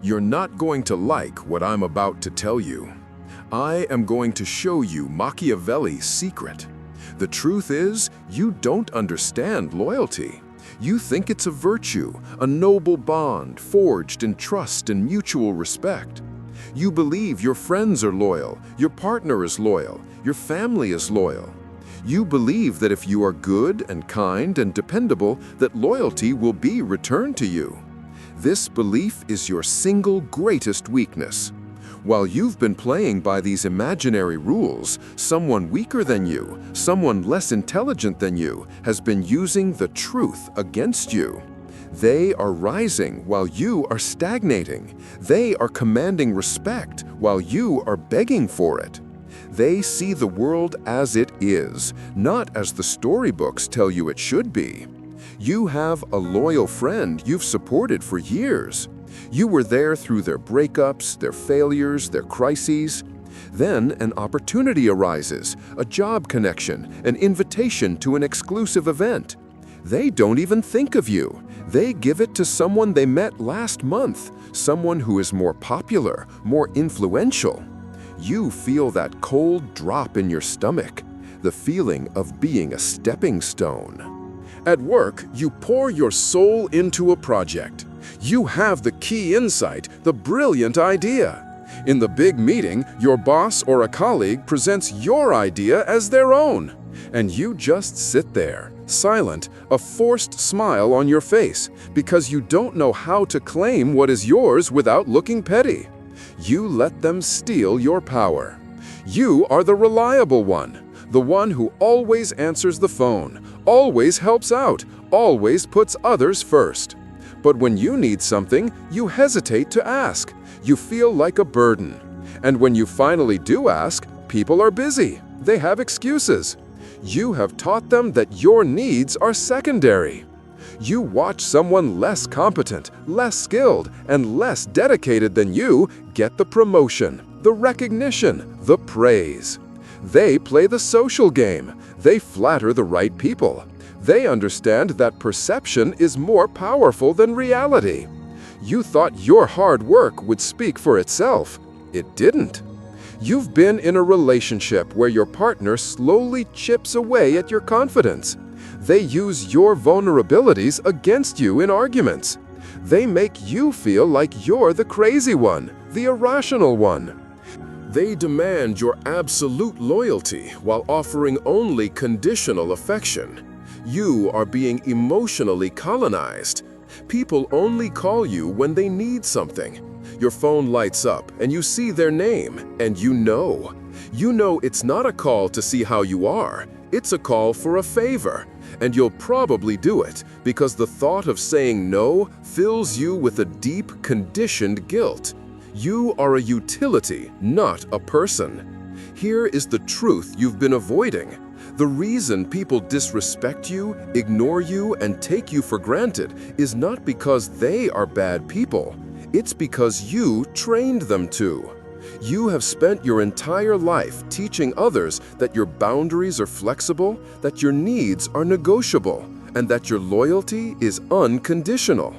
You're not going to like what I'm about to tell you. I am going to show you Machiavelli's secret. The truth is, you don't understand loyalty. You think it's a virtue, a noble bond forged in trust and mutual respect. You believe your friends are loyal, your partner is loyal, your family is loyal. You believe that if you are good and kind and dependable, that loyalty will be returned to you. This belief is your single greatest weakness. While you've been playing by these imaginary rules, someone weaker than you, someone less intelligent than you, has been using the truth against you. They are rising while you are stagnating. They are commanding respect while you are begging for it. They see the world as it is, not as the storybooks tell you it should be. You have a loyal friend you've supported for years. You were there through their breakups, their failures, their crises. Then an opportunity arises, a job connection, an invitation to an exclusive event. They don't even think of you. They give it to someone they met last month, someone who is more popular, more influential. You feel that cold drop in your stomach, the feeling of being a stepping stone. At work, you pour your soul into a project. You have the key insight, the brilliant idea. In the big meeting, your boss or a colleague presents your idea as their own. And you just sit there, silent, a forced smile on your face, because you don't know how to claim what is yours without looking petty. You let them steal your power. You are the reliable one, the one who always answers the phone, always helps out, always puts others first. But when you need something, you hesitate to ask. You feel like a burden. And when you finally do ask, people are busy. They have excuses. You have taught them that your needs are secondary. You watch someone less competent, less skilled, and less dedicated than you get the promotion, the recognition, the praise. They play the social game. They flatter the right people. They understand that perception is more powerful than reality. You thought your hard work would speak for itself. It didn't. You've been in a relationship where your partner slowly chips away at your confidence. They use your vulnerabilities against you in arguments. They make you feel like you're the crazy one, the irrational one. They demand your absolute loyalty while offering only conditional affection. You are being emotionally colonized. People only call you when they need something. Your phone lights up and you see their name, and you know. You know it's not a call to see how you are. It's a call for a favor. And you'll probably do it because the thought of saying no fills you with a deep, conditioned guilt. You are a utility, not a person. Here is the truth you've been avoiding. The reason people disrespect you, ignore you, and take you for granted is not because they are bad people. It's because you trained them to. You have spent your entire life teaching others that your boundaries are flexible, that your needs are negotiable, and that your loyalty is unconditional.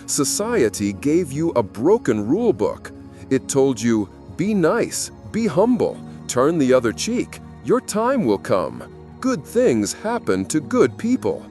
Society gave you a broken rule book. It told you, be nice, be humble, turn the other cheek, your time will come. Good things happen to good people.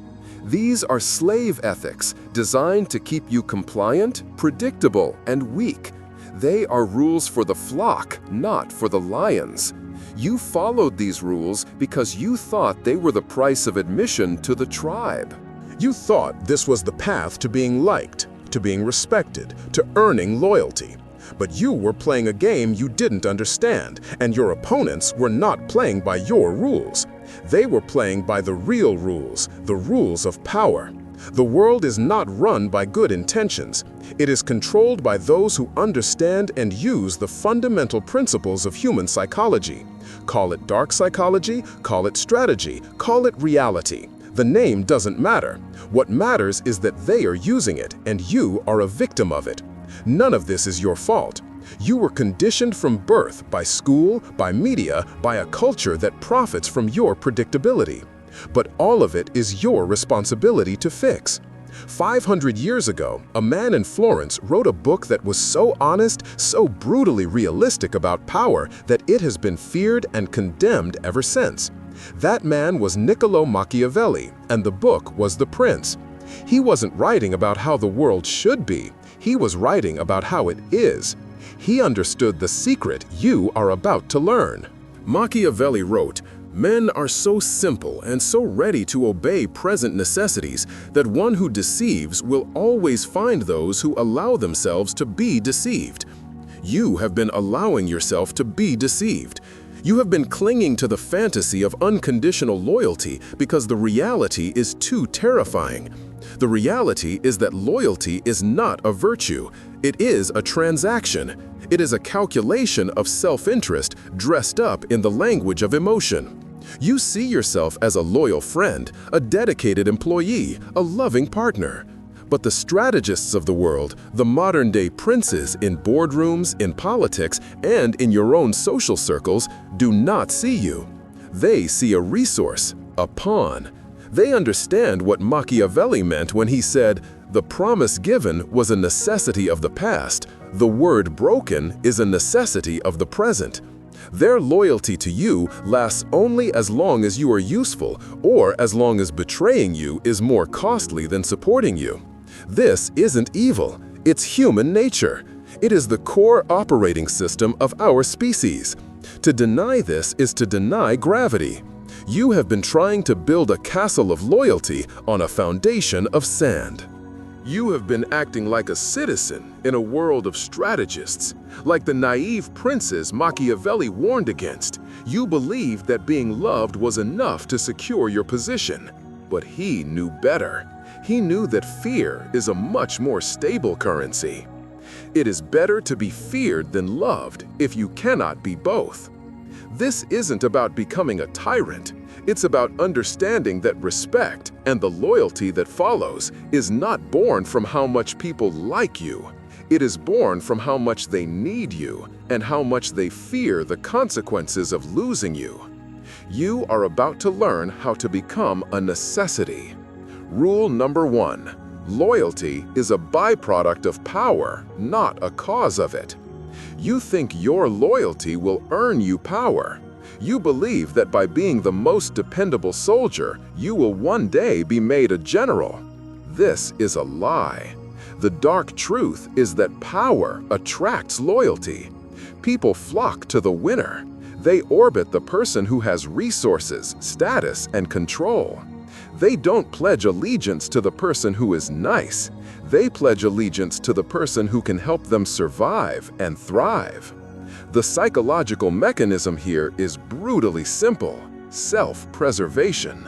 These are slave ethics designed to keep you compliant, predictable, and weak. They are rules for the flock, not for the lions. You followed these rules because you thought they were the price of admission to the tribe. You thought this was the path to being liked, to being respected, to earning loyalty. But you were playing a game you didn't understand, and your opponents were not playing by your rules. They were playing by the real rules, the rules of power. The world is not run by good intentions. It is controlled by those who understand and use the fundamental principles of human psychology. Call it dark psychology, call it strategy, call it reality. The name doesn't matter. What matters is that they are using it, and you are a victim of it. None of this is your fault. You were conditioned from birth by school, by media, by a culture that profits from your predictability. But all of it is your responsibility to fix. 500 years ago, a man in Florence wrote a book that was so honest, so brutally realistic about power that it has been feared and condemned ever since. That man was Niccolo Machiavelli, and the book was The Prince. He wasn't writing about how the world should be, he was writing about how it is. He understood the secret you are about to learn. Machiavelli wrote, "Men are so simple and so ready to obey present necessities that one who deceives will always find those who allow themselves to be deceived." You have been allowing yourself to be deceived. You have been clinging to the fantasy of unconditional loyalty because the reality is too terrifying. The reality is that loyalty is not a virtue. It is a transaction. It is a calculation of self-interest dressed up in the language of emotion. You see yourself as a loyal friend, a dedicated employee, a loving partner. But the strategists of the world, the modern-day princes in boardrooms, in politics, and in your own social circles, do not see you. They see a resource, a pawn. They understand what Machiavelli meant when he said, "The promise given was a necessity of the past. The word broken is a necessity of the present." Their loyalty to you lasts only as long as you are useful, or as long as betraying you is more costly than supporting you. This isn't evil, it's human nature. It is the core operating system of our species. To deny this is to deny gravity. You have been trying to build a castle of loyalty on a foundation of sand. You have been acting like a citizen in a world of strategists. Like the naive princes Machiavelli warned against, you believed that being loved was enough to secure your position. But he knew better. He knew that fear is a much more stable currency. It is better to be feared than loved if you cannot be both. This isn't about becoming a tyrant. It's about understanding that respect and the loyalty that follows is not born from how much people like you. It is born from how much they need you and how much they fear the consequences of losing you. You are about to learn how to become a necessity. Rule number 1. Loyalty is a byproduct of power, not a cause of it. You think your loyalty will earn you power. You believe that by being the most dependable soldier, you will one day be made a general. This is a lie. The dark truth is that power attracts loyalty. People flock to the winner. They orbit the person who has resources, status, and control. They don't pledge allegiance to the person who is nice. They pledge allegiance to the person who can help them survive and thrive. The psychological mechanism here is brutally simple: self-preservation.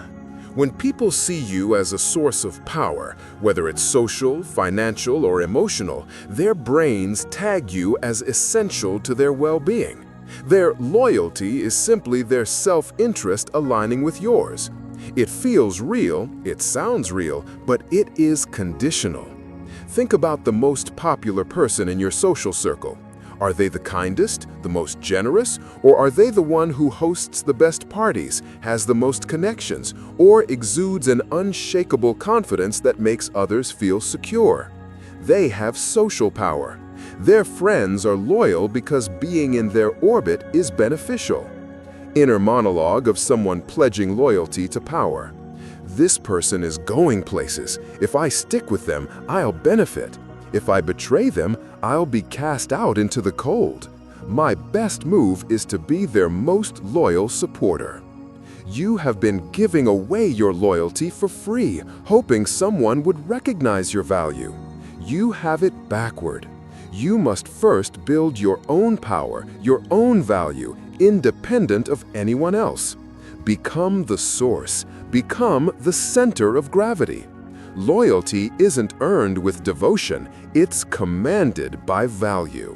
When people see you as a source of power, whether it's social, financial, or emotional, their brains tag you as essential to their well-being. Their loyalty is simply their self-interest aligning with yours. It feels real, it sounds real, but it is conditional. Think about the most popular person in your social circle. Are they the kindest, the most generous, or are they the one who hosts the best parties, has the most connections, or exudes an unshakable confidence that makes others feel secure? They have social power. Their friends are loyal because being in their orbit is beneficial. Inner monologue of someone pledging loyalty to power. This person is going places. If I stick with them, I'll benefit. If I betray them, I'll be cast out into the cold. My best move is to be their most loyal supporter. You have been giving away your loyalty for free, hoping someone would recognize your value. You have it backward. You must first build your own power, your own value, independent of anyone else. Become the source. Become the center of gravity. Loyalty isn't earned with devotion, it's commanded by value.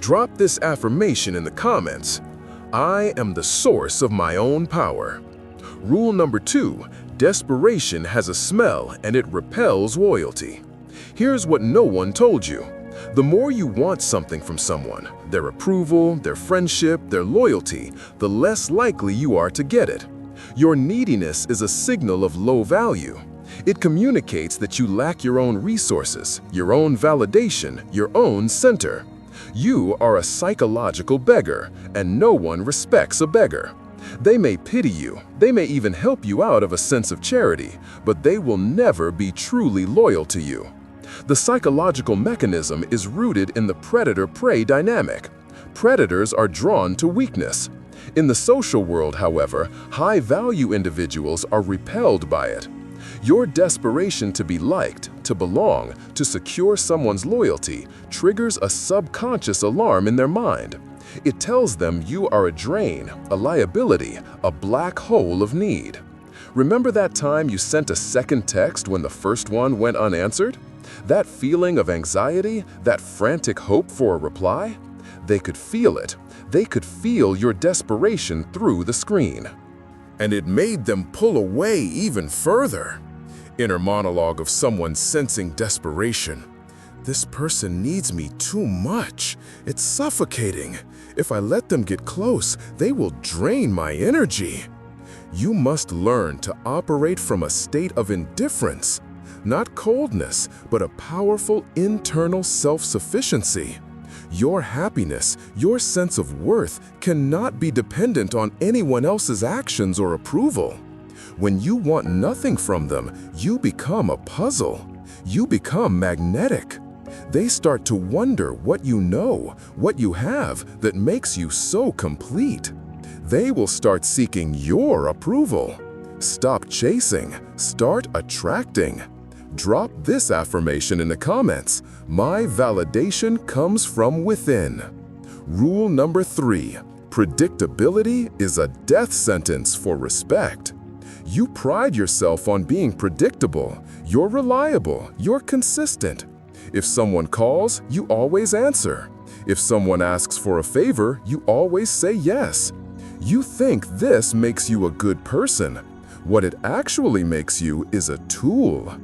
Drop this affirmation in the comments. I am the source of my own power. Rule number 2, desperation has a smell and it repels loyalty. Here's what no one told you. The more you want something from someone, their approval, their friendship, their loyalty, the less likely you are to get it. Your neediness is a signal of low value. It communicates that you lack your own resources, your own validation, your own center. You are a psychological beggar, and no one respects a beggar. They may pity you, they may even help you out of a sense of charity, but they will never be truly loyal to you. The psychological mechanism is rooted in the predator-prey dynamic. Predators are drawn to weakness. In the social world, however, high-value individuals are repelled by it. Your desperation to be liked, to belong, to secure someone's loyalty triggers a subconscious alarm in their mind. It tells them you are a drain, a liability, a black hole of need. Remember that time you sent a second text when the first one went unanswered? That feeling of anxiety, that frantic hope for a reply? They could feel it. They could feel your desperation through the screen. And it made them pull away even further. Inner monologue of someone sensing desperation. This person needs me too much. It's suffocating. If I let them get close, they will drain my energy. You must learn to operate from a state of indifference. Not coldness, but a powerful internal self-sufficiency. Your happiness, your sense of worth cannot be dependent on anyone else's actions or approval. When you want nothing from them, you become a puzzle. You become magnetic. They start to wonder what you know, what you have that makes you so complete. They will start seeking your approval. Stop chasing, start attracting. Drop this affirmation in the comments. My validation comes from within. Rule number 3. Predictability is a death sentence for respect. You pride yourself on being predictable. You're reliable. You're consistent. If someone calls, you always answer. If someone asks for a favor, you always say yes. You think this makes you a good person. What it actually makes you is a tool.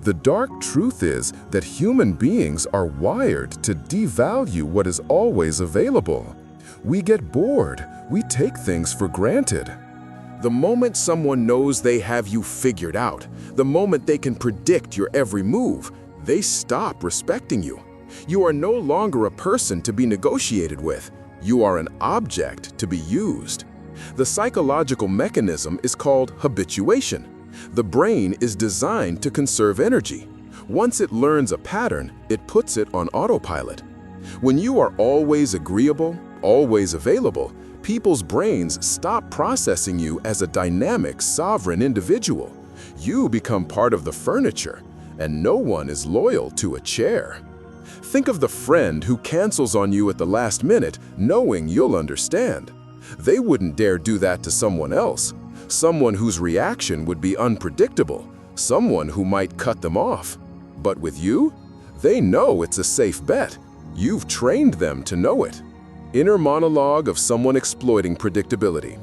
The dark truth is that human beings are wired to devalue what is always available. We get bored. We take things for granted. The moment someone knows they have you figured out, the moment they can predict your every move, they stop respecting you. You are no longer a person to be negotiated with. You are an object to be used. The psychological mechanism is called habituation. The brain is designed to conserve energy. Once it learns a pattern, it puts it on autopilot. When you are always agreeable, always available, people's brains stop processing you as a dynamic, sovereign individual. You become part of the furniture, and no one is loyal to a chair. Think of the friend who cancels on you at the last minute, knowing you'll understand. They wouldn't dare do that to someone else. Someone whose reaction would be unpredictable, someone who might cut them off. But with you, they know it's a safe bet. You've trained them to know it. Inner monologue of someone exploiting predictability.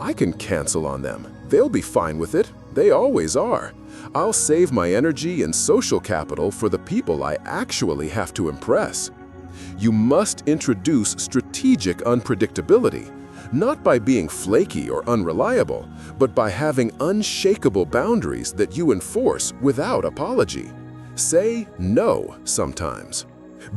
I can cancel on them. They'll be fine with it. They always are. I'll save my energy and social capital for the people I actually have to impress. You must introduce strategic unpredictability. Not by being flaky or unreliable, but by having unshakable boundaries that you enforce without apology. Say no sometimes.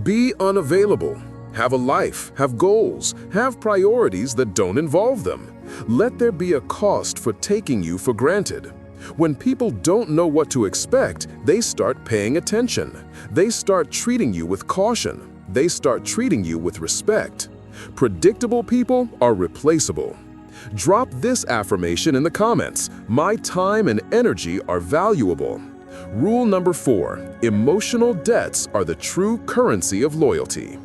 Be unavailable. Have a life, have goals, have priorities that don't involve them. Let there be a cost for taking you for granted. When people don't know what to expect, they start paying attention. They start treating you with caution. They start treating you with respect. Predictable people are replaceable. Drop this affirmation in the comments. My time and energy are valuable. Rule number 4. Emotional debts are the true currency of loyalty.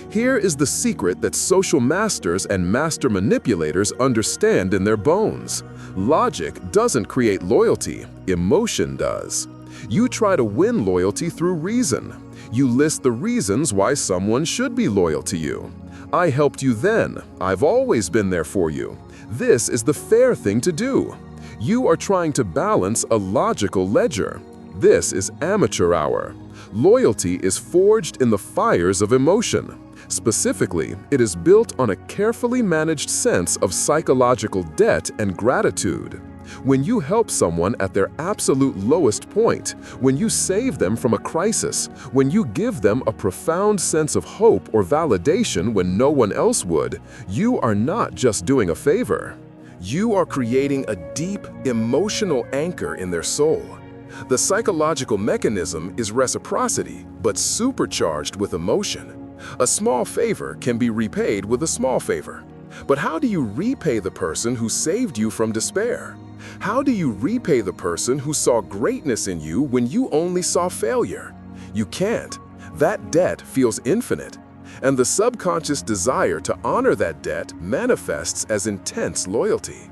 Here is the secret that social masters and master manipulators understand in their bones. Logic doesn't create loyalty, emotion does. You try to win loyalty through reason. You list the reasons why someone should be loyal to you. I helped you then. I've always been there for you. This is the fair thing to do. You are trying to balance a logical ledger. This is amateur hour. Loyalty is forged in the fires of emotion. Specifically, it is built on a carefully managed sense of psychological debt and gratitude. When you help someone at their absolute lowest point, when you save them from a crisis, when you give them a profound sense of hope or validation when no one else would, you are not just doing a favor. You are creating a deep, emotional anchor in their soul. The psychological mechanism is reciprocity, but supercharged with emotion. A small favor can be repaid with a small favor. But how do you repay the person who saved you from despair? How do you repay the person who saw greatness in you when you only saw failure? You can't. That debt feels infinite. And the subconscious desire to honor that debt manifests as intense loyalty.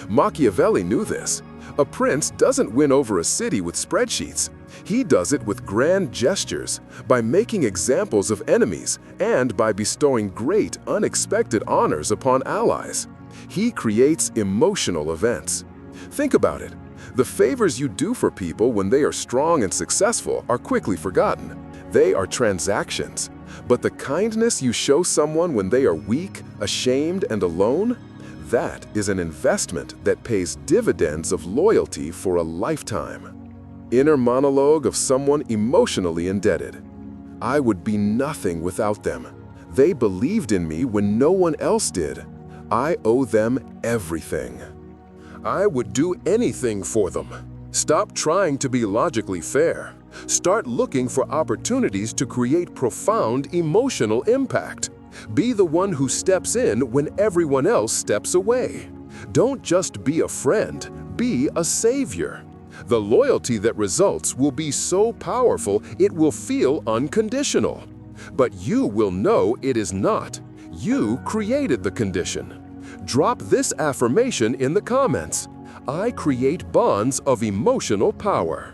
Machiavelli knew this. A prince doesn't win over a city with spreadsheets. He does it with grand gestures, by making examples of enemies, and by bestowing great, unexpected honors upon allies. He creates emotional events. Think about it. The favors you do for people when they are strong and successful are quickly forgotten. They are transactions. But the kindness you show someone when they are weak, ashamed, and alone, that is an investment that pays dividends of loyalty for a lifetime. Inner monologue of someone emotionally indebted. I would be nothing without them. They believed in me when no one else did. I owe them everything. I would do anything for them. Stop trying to be logically fair. Start looking for opportunities to create profound emotional impact. Be the one who steps in when everyone else steps away. Don't just be a friend, be a savior. The loyalty that results will be so powerful it will feel unconditional. But you will know it is not. You created the condition. Drop this affirmation in the comments. I create bonds of emotional power.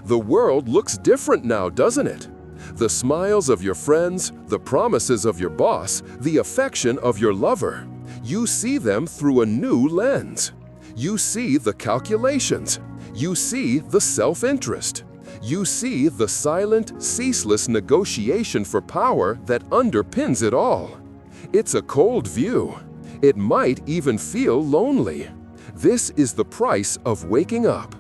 The world looks different now, doesn't it? The smiles of your friends, the promises of your boss, the affection of your lover. You see them through a new lens. You see the calculations. You see the self-interest. You see the silent, ceaseless negotiation for power that underpins it all. It's a cold view. It might even feel lonely. This is the price of waking up.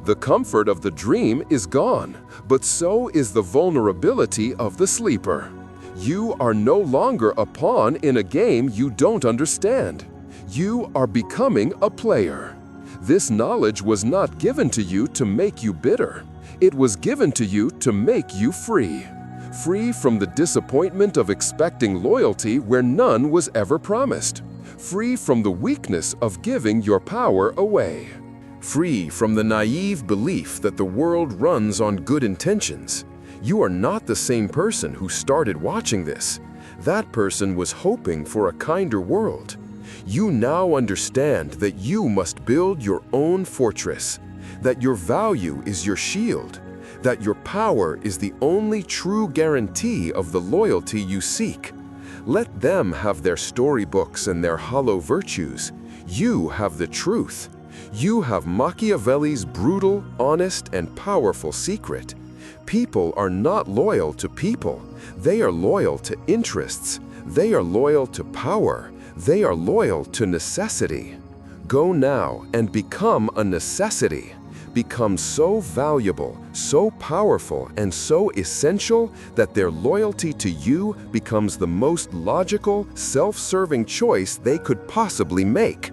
The comfort of the dream is gone, but so is the vulnerability of the sleeper. You are no longer a pawn in a game you don't understand. You are becoming a player. This knowledge was not given to you to make you bitter. It was given to you to make you free. Free from the disappointment of expecting loyalty where none was ever promised. Free from the weakness of giving your power away. Free from the naive belief that the world runs on good intentions. You are not the same person who started watching this. That person was hoping for a kinder world. You now understand that you must build your own fortress, that your value is your shield, that your power is the only true guarantee of the loyalty you seek. Let them have their storybooks and their hollow virtues. You have the truth. You have Machiavelli's brutal, honest, and powerful secret. People are not loyal to people. They are loyal to interests. They are loyal to power. They are loyal to necessity. Go now and become a necessity. Become so valuable, so powerful, and so essential that their loyalty to you becomes the most logical, self-serving choice they could possibly make.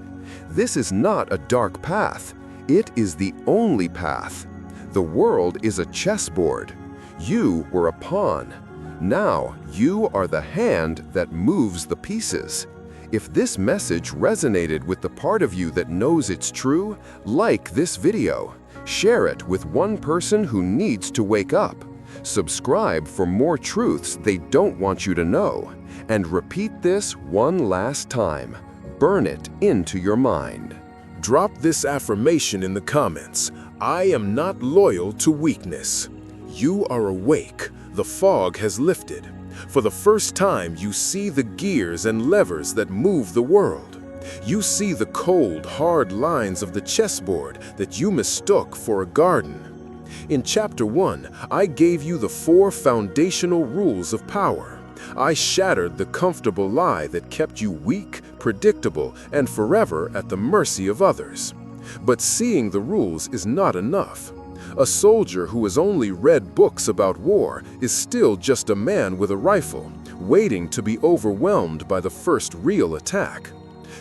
This is not a dark path. It is the only path. The world is a chessboard. You were a pawn. Now you are the hand that moves the pieces. If this message resonated with the part of you that knows it's true, like this video. Share it with one person who needs to wake up. Subscribe for more truths they don't want you to know. And repeat this one last time. Burn it into your mind. Drop this affirmation in the comments. I am not loyal to weakness. You are awake. The fog has lifted. For the first time, you see the gears and levers that move the world. You see the cold, hard lines of the chessboard that you mistook for a garden. In Chapter 1, I gave you the 4 foundational rules of power. I shattered the comfortable lie that kept you weak, predictable, and forever at the mercy of others. But seeing the rules is not enough. A soldier who has only read books about war is still just a man with a rifle, waiting to be overwhelmed by the first real attack.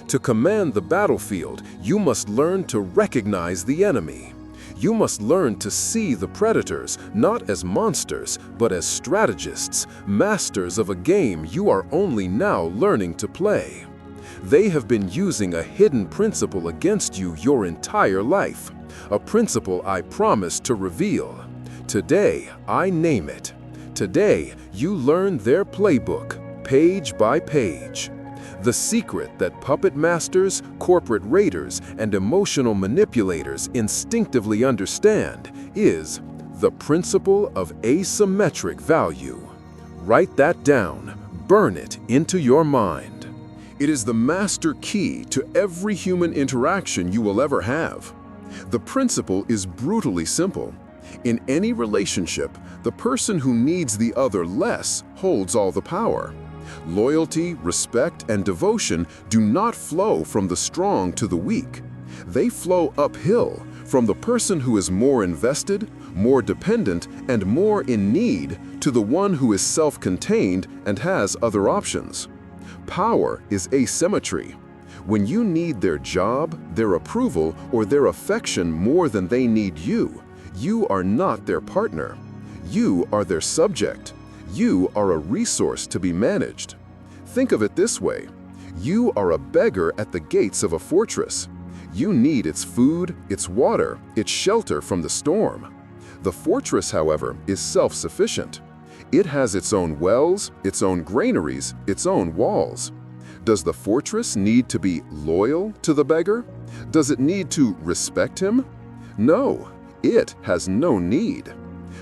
To command the battlefield, you must learn to recognize the enemy. You must learn to see the predators not as monsters, but as strategists, masters of a game you are only now learning to play. They have been using a hidden principle against you your entire life, a principle I promised to reveal. Today, I name it. Today, you learn their playbook, page by page. The secret that puppet masters, corporate raiders, and emotional manipulators instinctively understand is the principle of asymmetric value. Write that down, burn it into your mind. It is the master key to every human interaction you will ever have. The principle is brutally simple. In any relationship, the person who needs the other less holds all the power. Loyalty, respect, and devotion do not flow from the strong to the weak. They flow uphill from the person who is more invested, more dependent, and more in need to the one who is self-contained and has other options. Power is asymmetry. When you need their job, their approval, or their affection more than they need you, you are not their partner. You are their subject. You are a resource to be managed. Think of it this way. You are a beggar at the gates of a fortress. You need its food, its water, its shelter from the storm. The fortress, however, is self-sufficient. It has its own wells, its own granaries, its own walls. Does the fortress need to be loyal to the beggar? Does it need to respect him? No, it has no need.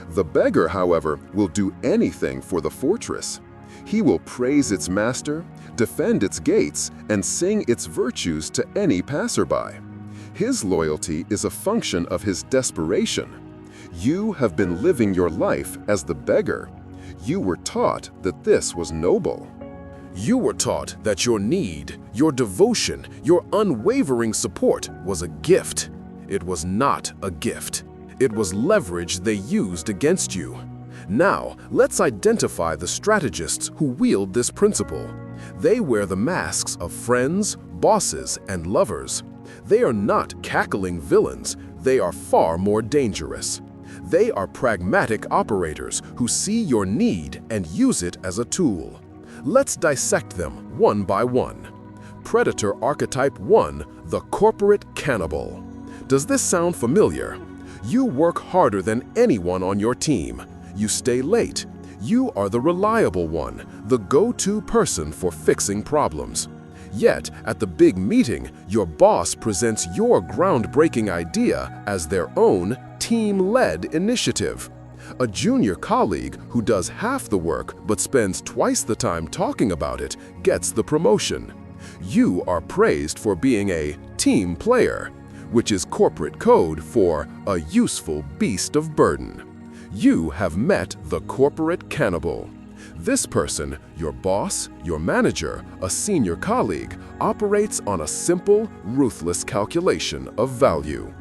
The beggar, however, will do anything for the fortress. He will praise its master, defend its gates, and sing its virtues to any passerby. His loyalty is a function of his desperation. You have been living your life as the beggar. You were taught that this was noble. You were taught that your need, your devotion, your unwavering support was a gift. It was not a gift. It was leverage they used against you. Now, let's identify the strategists who wield this principle. They wear the masks of friends, bosses, and lovers. They are not cackling villains. They are far more dangerous. They are pragmatic operators who see your need and use it as a tool. Let's dissect them one by one. Predator Archetype 1, the corporate cannibal. Does this sound familiar? You work harder than anyone on your team. You stay late. You are the reliable one, the go-to person for fixing problems. Yet, at the big meeting, your boss presents your groundbreaking idea as their own team-led initiative. A junior colleague who does half the work but spends twice the time talking about it gets the promotion. You are praised for being a team player, which is corporate code for a useful beast of burden. You have met the corporate cannibal. This person, your boss, your manager, a senior colleague, operates on a simple, ruthless calculation of value.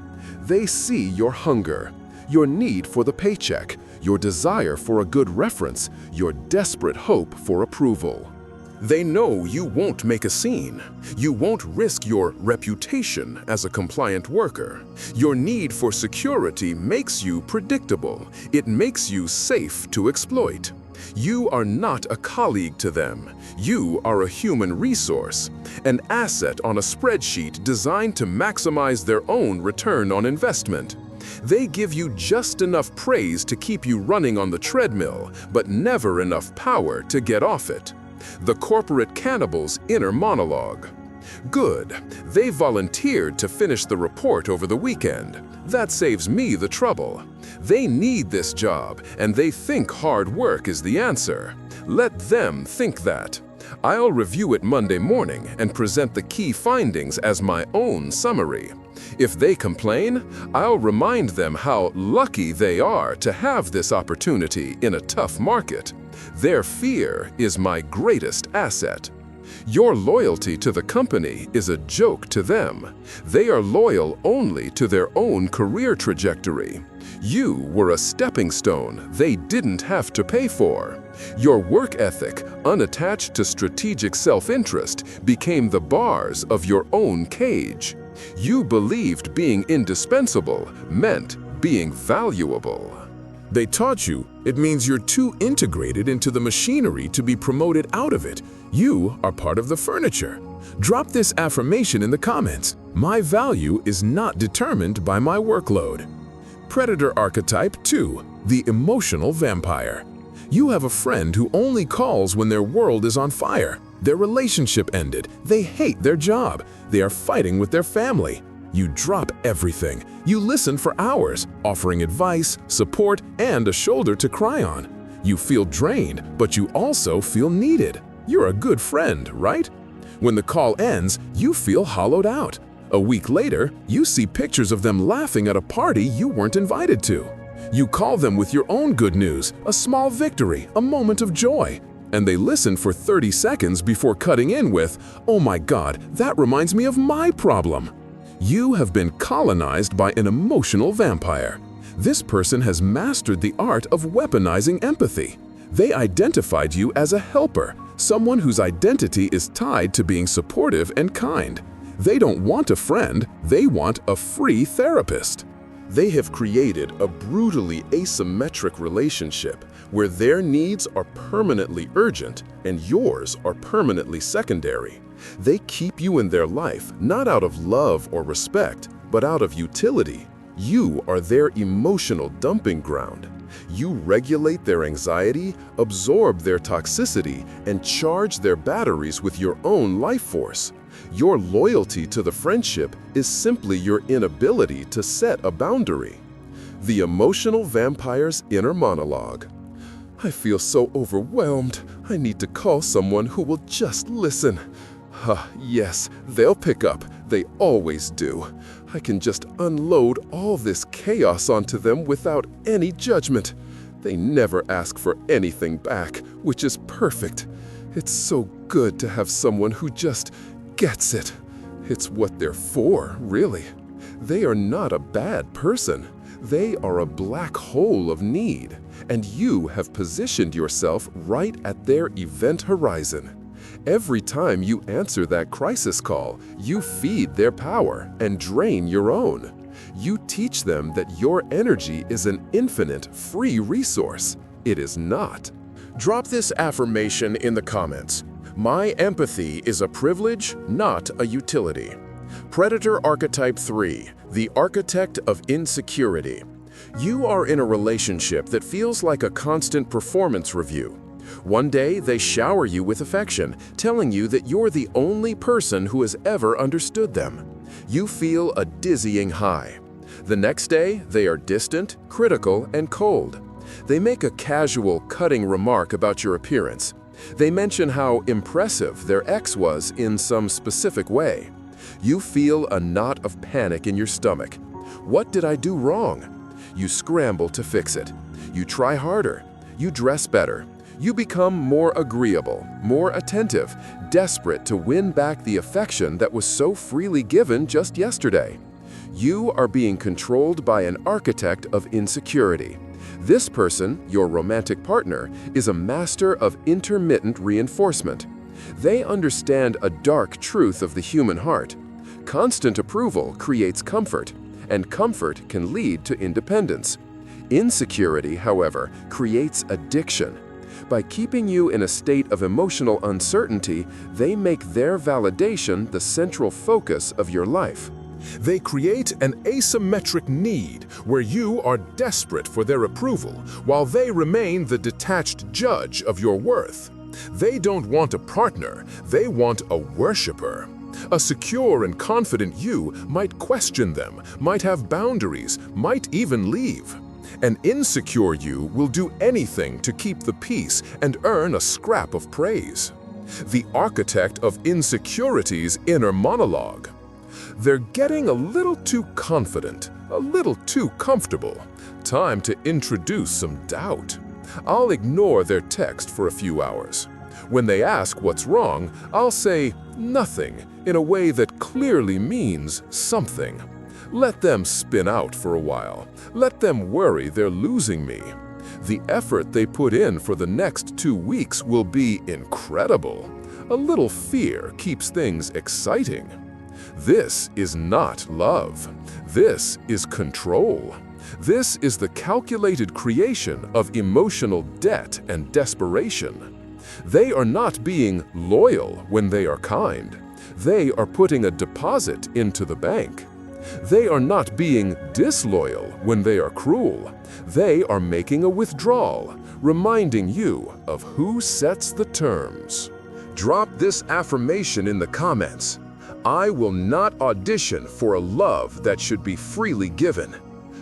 They see your hunger, your need for the paycheck, your desire for a good reference, your desperate hope for approval. They know you won't make a scene. You won't risk your reputation as a compliant worker. Your need for security makes you predictable. It makes you safe to exploit. You are not a colleague to them. You are a human resource, an asset on a spreadsheet designed to maximize their own return on investment. They give you just enough praise to keep you running on the treadmill, but never enough power to get off it. The corporate cannibal's inner monologue. Good, they volunteered to finish the report over the weekend. That saves me the trouble. They need this job, and they think hard work is the answer. Let them think that. I'll review it Monday morning and present the key findings as my own summary. If they complain, I'll remind them how lucky they are to have this opportunity in a tough market. Their fear is my greatest asset. Your loyalty to the company is a joke to them. They are loyal only to their own career trajectory. You were a stepping stone they didn't have to pay for. Your work ethic, unattached to strategic self-interest, became the bars of your own cage. You believed being indispensable meant being valuable. They taught you it means you're too integrated into the machinery to be promoted out of it. You are part of the furniture. Drop this affirmation in the comments. My value is not determined by my workload. Predator archetype 2, the emotional vampire. You have a friend who only calls when their world is on fire. Their relationship ended. They hate their job. They are fighting with their family. You drop everything. You listen for hours, offering advice, support, and a shoulder to cry on. You feel drained, but you also feel needed. You're a good friend, right? When the call ends, you feel hollowed out. A week later, you see pictures of them laughing at a party you weren't invited to. You call them with your own good news, a small victory, a moment of joy. And they listen for 30 seconds before cutting in with, "Oh my God, that reminds me of my problem." You have been colonized by an emotional vampire. This person has mastered the art of weaponizing empathy. They identified you as a helper, someone whose identity is tied to being supportive and kind. They don't want a friend, they want a free therapist. They have created a brutally asymmetric relationship where their needs are permanently urgent and yours are permanently secondary. They keep you in their life not out of love or respect, but out of utility. You are their emotional dumping ground. You regulate their anxiety, absorb their toxicity, and charge their batteries with your own life force. Your loyalty to the friendship is simply your inability to set a boundary. The emotional vampire's inner monologue. I feel so overwhelmed. I need to call someone who will just listen. Yes, they'll pick up. They always do. I can just unload all this chaos onto them without any judgment. They never ask for anything back, which is perfect. It's so good to have someone who just gets it. It's what they're for, really. They are not a bad person. They are a black hole of need, and you have positioned yourself right at their event horizon. Every time you answer that crisis call, you feed their power and drain your own. You teach them that your energy is an infinite, free resource. It is not. Drop this affirmation in the comments. My empathy is a privilege, not a utility. Predator archetype 3, the architect of insecurity. You are in a relationship that feels like a constant performance review. One day, they shower you with affection, telling you that you're the only person who has ever understood them. You feel a dizzying high. The next day, they are distant, critical, and cold. They make a casual, cutting remark about your appearance. They mention how impressive their ex was in some specific way. You feel a knot of panic in your stomach. What did I do wrong? You scramble to fix it. You try harder. You dress better. You become more agreeable, more attentive, desperate to win back the affection that was so freely given just yesterday. You are being controlled by an architect of insecurity. This person, your romantic partner, is a master of intermittent reinforcement. They understand a dark truth of the human heart. Constant approval creates comfort, and comfort can lead to independence. Insecurity, however, creates addiction. By keeping you in a state of emotional uncertainty, they make their validation the central focus of your life. They create an asymmetric need where you are desperate for their approval, while they remain the detached judge of your worth. They don't want a partner, they want a worshiper. A secure and confident you might question them, might have boundaries, might even leave. An insecure you will do anything to keep the peace and earn a scrap of praise. The architect of insecurity's inner monologue. They're getting a little too confident, a little too comfortable. Time to introduce some doubt. I'll ignore their text for a few hours. When they ask what's wrong, I'll say nothing in a way that clearly means something. Let them spin out for a while. Let them worry they're losing me. The effort they put in for the next 2 weeks will be incredible. A little fear keeps things exciting. This is not love. This is control. This is the calculated creation of emotional debt and desperation. They are not being loyal when they are kind. They are putting a deposit into the bank. They are not being disloyal when they are cruel. They are making a withdrawal, reminding you of who sets the terms. Drop this affirmation in the comments. I will not audition for a love that should be freely given.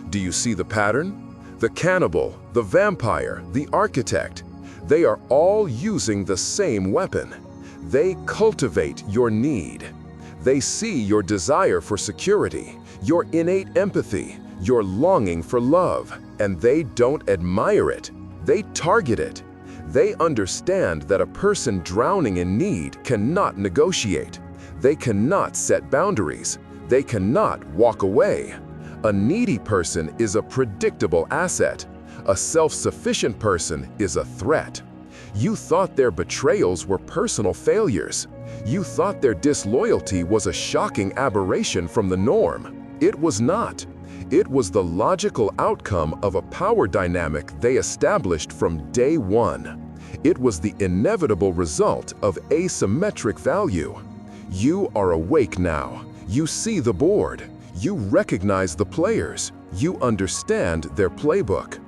Do you see the pattern? The cannibal, the vampire, the architect, they are all using the same weapon. They cultivate your need. They see your desire for security, your innate empathy, your longing for love, and they don't admire it. They target it. They understand that a person drowning in need cannot negotiate. They cannot set boundaries. They cannot walk away. A needy person is a predictable asset. A self-sufficient person is a threat. You thought their betrayals were personal failures. You thought their disloyalty was a shocking aberration from the norm. It was not. It was the logical outcome of a power dynamic they established from day one. It was the inevitable result of asymmetric value. You are awake now. You see the board. You recognize the players. You understand their playbook.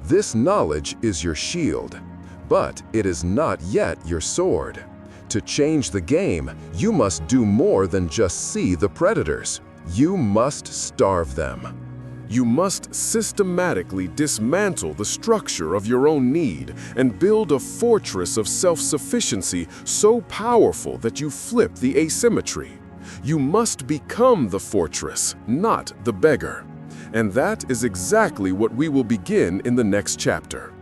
This knowledge is your shield, but it is not yet your sword. To change the game, you must do more than just see the predators. You must starve them. You must systematically dismantle the structure of your own need and build a fortress of self-sufficiency so powerful that you flip the asymmetry. You must become the fortress, not the beggar. And that is exactly what we will begin in the next chapter.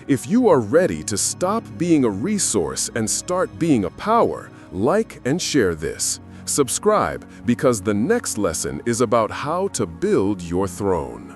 If you are ready to stop being a resource and start being a power, like and share this. Subscribe, because the next lesson is about how to build your throne.